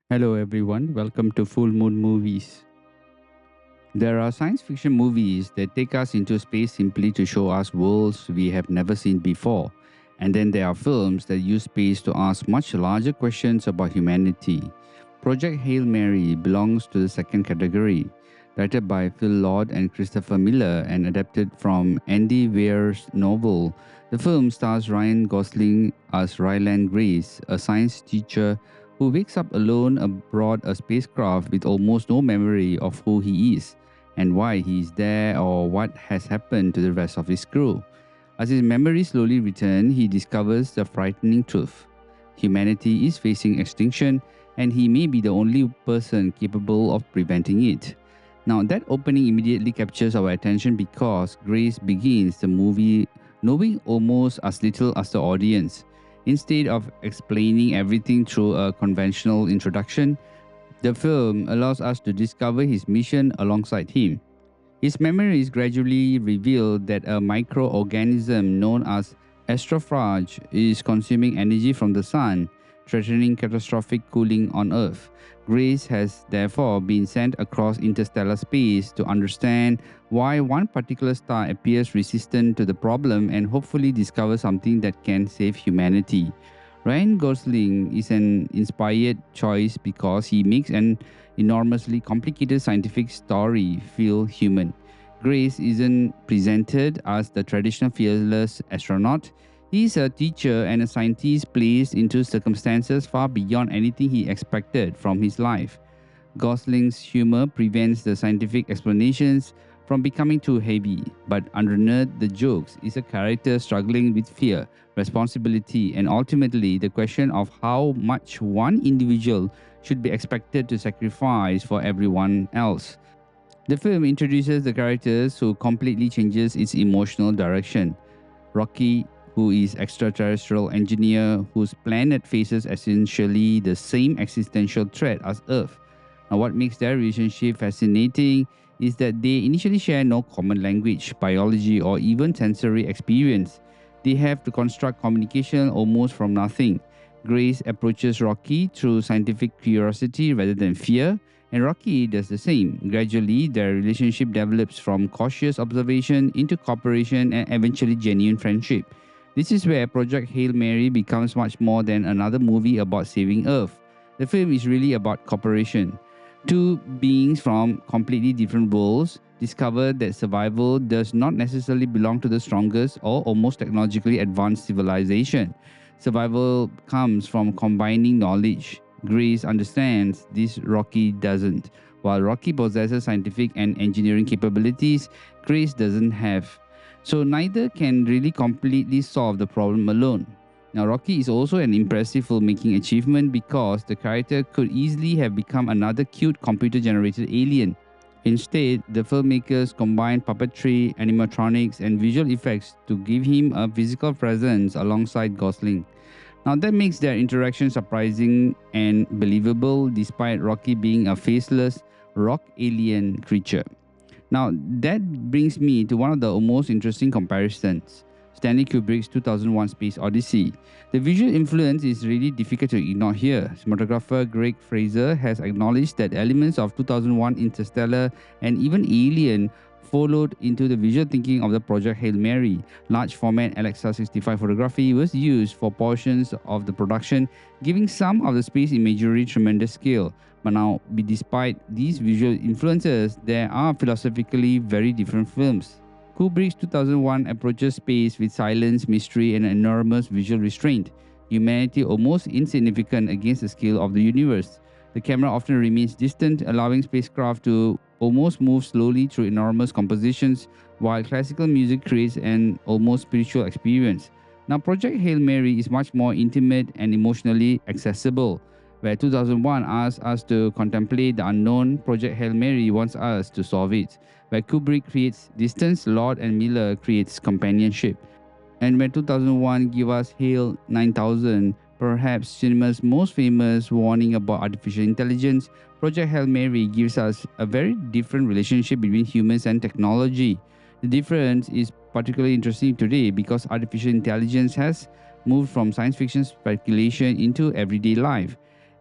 Hello everyone, welcome to Fullmoon Movies. There are science fiction movies that take us into space simply to show us worlds we have never seen before. And then there are films that use space to ask much larger questions about humanity. Project Hail Mary belongs to the second category. Directed by Phil Lord and Christopher Miller and adapted from Andy Weir's novel, the film stars Ryan Gosling as Ryland Grace, a science teacher who wakes up alone aboard a spacecraft with almost no memory of who he is and why he is there or what has happened to the rest of his crew. As his memories slowly return, he discovers the frightening truth. Humanity is facing extinction, and he may be the only person capable of preventing it. Now, that opening immediately captures our attention because Grace begins the movie knowing almost as little as the audience. Instead of explaining everything through a conventional introduction, the film allows us to discover his mission alongside him. His memories gradually reveal that a microorganism known as astrophage is consuming energy from the sun, threatening catastrophic cooling on Earth. Grace has therefore been sent across interstellar space to understand why one particular star appears resistant to the problem and hopefully discover something that can save humanity. Ryan Gosling is an inspired choice because he makes an enormously complicated scientific story feel human. Grace isn't presented as the traditional fearless astronaut. He's a teacher and a scientist placed into circumstances far beyond anything he expected from his life. Gosling's humor prevents the scientific explanations from becoming too heavy, but underneath the jokes is a character struggling with fear, responsibility, and ultimately the question of how much one individual should be expected to sacrifice for everyone else. The film introduces the characters who completely changes its emotional direction. Rocky, who is extraterrestrial engineer whose planet faces essentially the same existential threat as Earth. Now, what makes their relationship fascinating is that they initially share no common language, biology, or even sensory experience. They have to construct communication almost from nothing. Grace approaches Rocky through scientific curiosity rather than fear, and Rocky does the same. Gradually, their relationship develops from cautious observation into cooperation and eventually genuine friendship. This is where Project Hail Mary becomes much more than another movie about saving Earth. The film is really about cooperation. Two beings from completely different worlds discover that survival does not necessarily belong to the strongest or most technologically advanced civilization. Survival comes from combining knowledge. Grace understands this, Rocky doesn't. While Rocky possesses scientific and engineering capabilities, Grace doesn't have. So neither can really completely solve the problem alone. Now, Rocky is also an impressive filmmaking achievement because the character could easily have become another cute computer generated alien. Instead, the filmmakers combined puppetry, animatronics, and visual effects to give him a physical presence alongside Gosling. Now, that makes their interaction surprising and believable despite Rocky being a faceless rock alien creature. Now, that brings me to one of the most interesting comparisons. Stanley Kubrick's 2001 Space Odyssey. The visual influence is really difficult to ignore here. Cinematographer Greg Fraser has acknowledged that elements of 2001 Interstellar and even Alien followed into the visual thinking of the Project Hail Mary. Large format Alexa 65 photography was used for portions of the production, giving some of the space imagery tremendous scale. But now, despite these visual influences, there are philosophically very different films. Kubrick's 2001 approaches space with silence, mystery, and enormous visual restraint. Humanity almost insignificant against the scale of the universe. The camera often remains distant, allowing spacecraft to almost move slowly through enormous compositions, while classical music creates an almost spiritual experience. Now, Project Hail Mary is much more intimate and emotionally accessible. Where 2001 asks us to contemplate the unknown, Project Hail Mary wants us to solve it. Where Kubrick creates distance, Lord and Miller creates companionship. And when 2001 give us Hail 9000, perhaps cinema's most famous warning about artificial intelligence, Project Hail Mary gives us a very different relationship between humans and technology. The difference is particularly interesting today because artificial intelligence has moved from science fiction speculation into everyday life.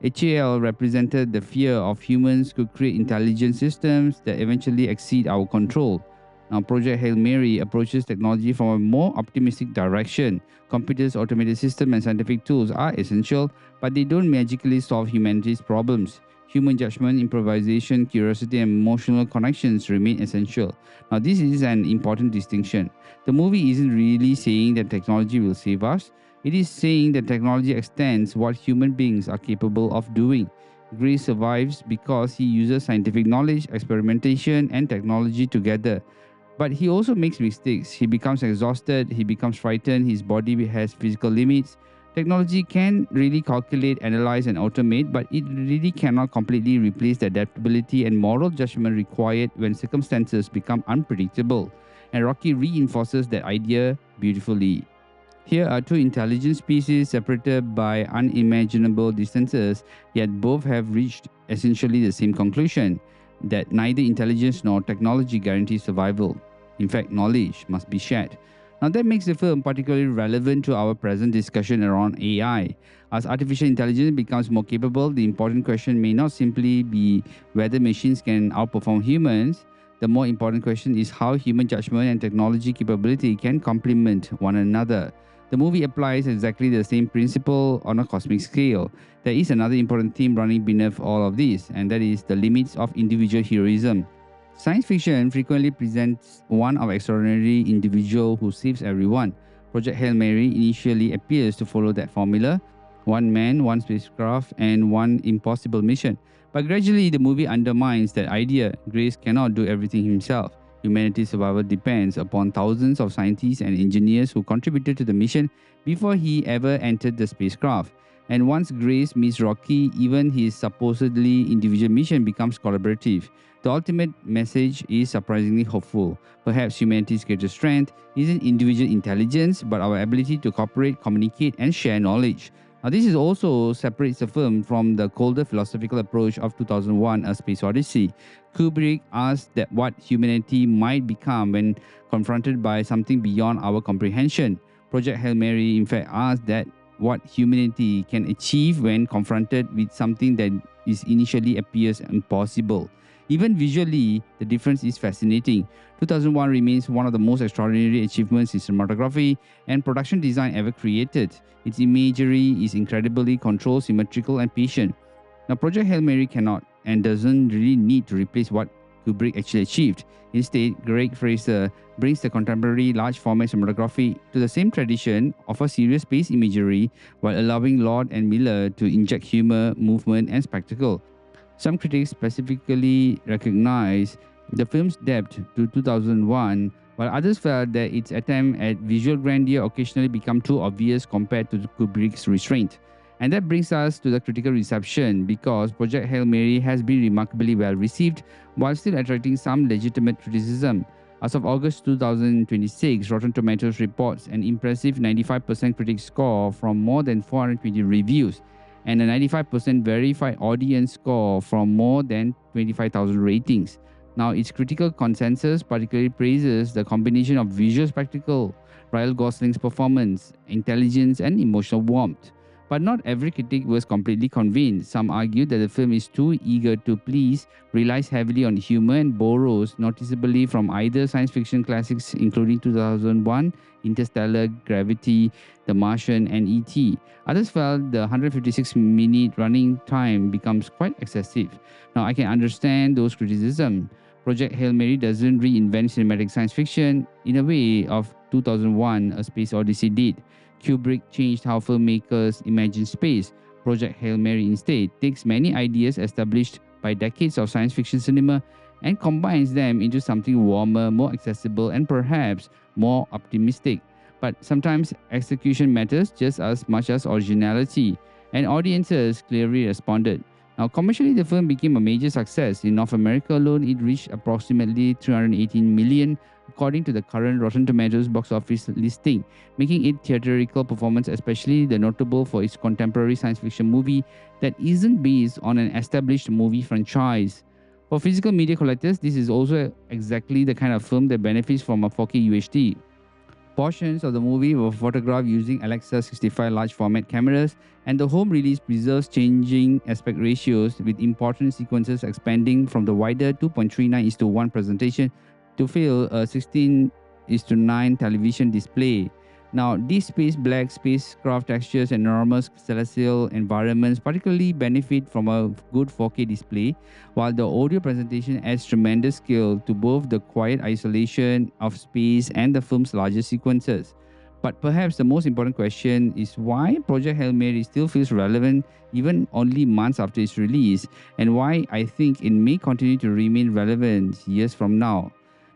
HAL represented the fear of humans could create intelligent systems that eventually exceed our control. Now, Project Hail Mary approaches technology from a more optimistic direction. Computers, automated systems, and scientific tools are essential, but they don't magically solve humanity's problems. Human judgment, improvisation, curiosity, and emotional connections remain essential. Now, this is an important distinction. The movie isn't really saying that technology will save us. It is saying that technology extends what human beings are capable of doing. Grace survives because he uses scientific knowledge, experimentation, and technology together. But he also makes mistakes. He becomes exhausted, he becomes frightened, his body has physical limits. Technology can really calculate, analyze, and automate, but it really cannot completely replace the adaptability and moral judgment required when circumstances become unpredictable. And Rocky reinforces that idea beautifully. Here are two intelligent species separated by unimaginable distances, yet both have reached essentially the same conclusion that neither intelligence nor technology guarantees survival. In fact, knowledge must be shared. Now, that makes the film particularly relevant to our present discussion around AI. As artificial intelligence becomes more capable, the important question may not simply be whether machines can outperform humans. The more important question is how human judgment and technology capability can complement one another. The movie applies exactly the same principle on a cosmic scale. There is another important theme running beneath all of this, and that is the limits of individual heroism. Science fiction frequently presents one of extraordinary individual who saves everyone. Project Hail Mary initially appears to follow that formula: one man, one spacecraft, and one impossible mission. But gradually, the movie undermines that idea. Grace cannot do everything himself. Humanity's survival depends upon thousands of scientists and engineers who contributed to the mission before he ever entered the spacecraft. And once Grace meets Rocky, even his supposedly individual mission becomes collaborative. The ultimate message is surprisingly hopeful. Perhaps humanity's greatest strength isn't individual intelligence, but our ability to cooperate, communicate, and share knowledge. Now, this is also separates the film from the colder philosophical approach of 2001: A Space Odyssey. Kubrick asked that what humanity might become when confronted by something beyond our comprehension. Project Hail Mary, in fact, asked that what humanity can achieve when confronted with something that is initially appears impossible. Even visually, the difference is fascinating. 2001 remains one of the most extraordinary achievements in cinematography and production design ever created. Its imagery is incredibly controlled, symmetrical, and patient. Now, Project Hail Mary cannot and doesn't really need to replace what Kubrick actually achieved. Instead, Greg Fraser brings the contemporary large format cinematography to the same tradition of a serious space imagery while allowing Lord and Miller to inject humor, movement, and spectacle. Some critics specifically recognize the film's depth to 2001, while others felt that its attempt at visual grandeur occasionally became too obvious compared to Kubrick's restraint. And that brings us to the critical reception, because Project Hail Mary has been remarkably well received while still attracting some legitimate criticism. As of August 2026, Rotten Tomatoes reports an impressive 95% critic score from more than 420 reviews and a 95% verified audience score from more than 25,000 ratings. Now, its critical consensus particularly praises the combination of visual spectacle, Ryland Gosling's performance, intelligence, and emotional warmth. But not every critic was completely convinced. Some argued that the film is too eager to please, relies heavily on humor, and borrows noticeably from either science fiction classics including 2001, Interstellar, Gravity, The Martian, and E.T. Others felt the 156-minute running time becomes quite excessive. Now, I can understand those criticisms. Project Hail Mary doesn't reinvent cinematic science fiction in a way of 2001: A Space Odyssey did. Kubrick changed how filmmakers imagine space. Project Hail Mary instead takes many ideas established by decades of science fiction cinema and combines them into something warmer, more accessible, and perhaps more optimistic. But sometimes execution matters just as much as originality, and audiences clearly responded. Now, commercially, the film became a major success. In North America alone, it reached approximately 318 million, according to the current Rotten Tomatoes box office listing, making its theatrical performance especially notable for its contemporary science fiction movie that isn't based on an established movie franchise. For physical media collectors, this is also exactly the kind of film that benefits from a 4K UHD. Portions of the movie were photographed using Alexa 65 large format cameras, and the home release preserves changing aspect ratios with important sequences expanding from the wider 2.39:1 presentation to fill a 16:9 television display. Now, these space black spacecraft textures and enormous celestial environments particularly benefit from a good 4K display, while the audio presentation adds tremendous skill to both the quiet isolation of space and the film's larger sequences. But perhaps the most important question is why Project Hail Mary still feels relevant even only months after its release, and why I think it may continue to remain relevant years from now.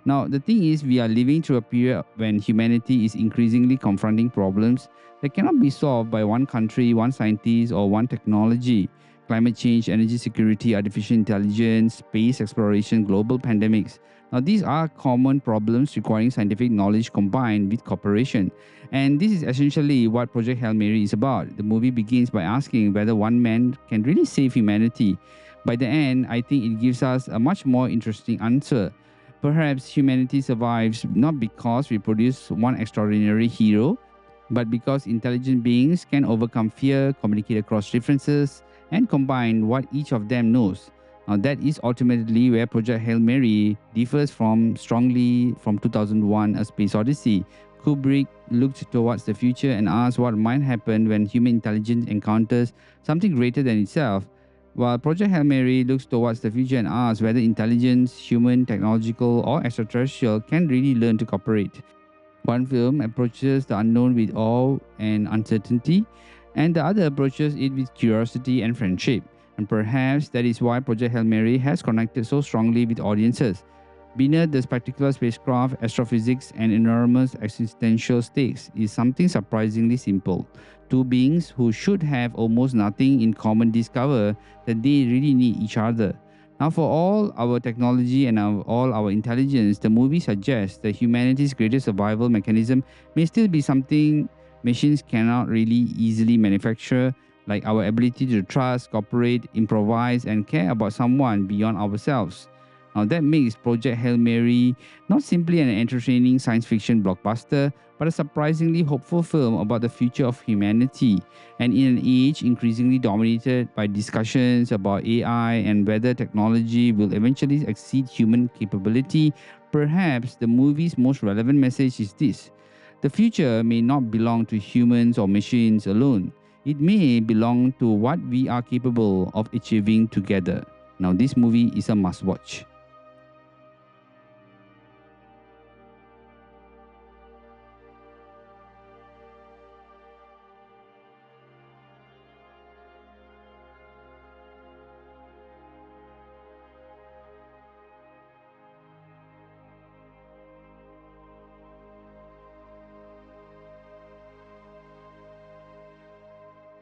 Now, the thing is, we are living through a period when humanity is increasingly confronting problems that cannot be solved by one country, one scientist, or one technology. Climate change, energy security, artificial intelligence, space exploration, global pandemics. Now, these are common problems requiring scientific knowledge combined with cooperation. And this is essentially what Project Hail Mary is about. The movie begins by asking whether one man can really save humanity. By the end, I think it gives us a much more interesting answer. Perhaps humanity survives not because we produce one extraordinary hero, but because intelligent beings can overcome fear, communicate across differences, and combine what each of them knows. Now, that is ultimately where Project Hail Mary differs strongly from 2001: A Space Odyssey. Kubrick looked towards the future and asked what might happen when human intelligence encounters something greater than itself, while Project Hail Mary looks towards the future and asks whether intelligence, human, technological, or extraterrestrial, can really learn to cooperate. One film approaches the unknown with awe and uncertainty, and the other approaches it with curiosity and friendship. And perhaps that is why Project Hail Mary has connected so strongly with audiences. Beneath the spectacular spacecraft, astrophysics, and enormous existential stakes is something surprisingly simple. Two beings who should have almost nothing in common discover that they really need each other. Now, for all our technology and all our intelligence, the movie suggests that humanity's greatest survival mechanism may still be something machines cannot really easily manufacture, like our ability to trust, cooperate, improvise, and care about someone beyond ourselves. Now, that makes Project Hail Mary not simply an entertaining science fiction blockbuster, but a surprisingly hopeful film about the future of humanity. And in an age increasingly dominated by discussions about AI and whether technology will eventually exceed human capability, perhaps the movie's most relevant message is this: the future may not belong to humans or machines alone. It may belong to what we are capable of achieving together. Now, this movie is a must watch.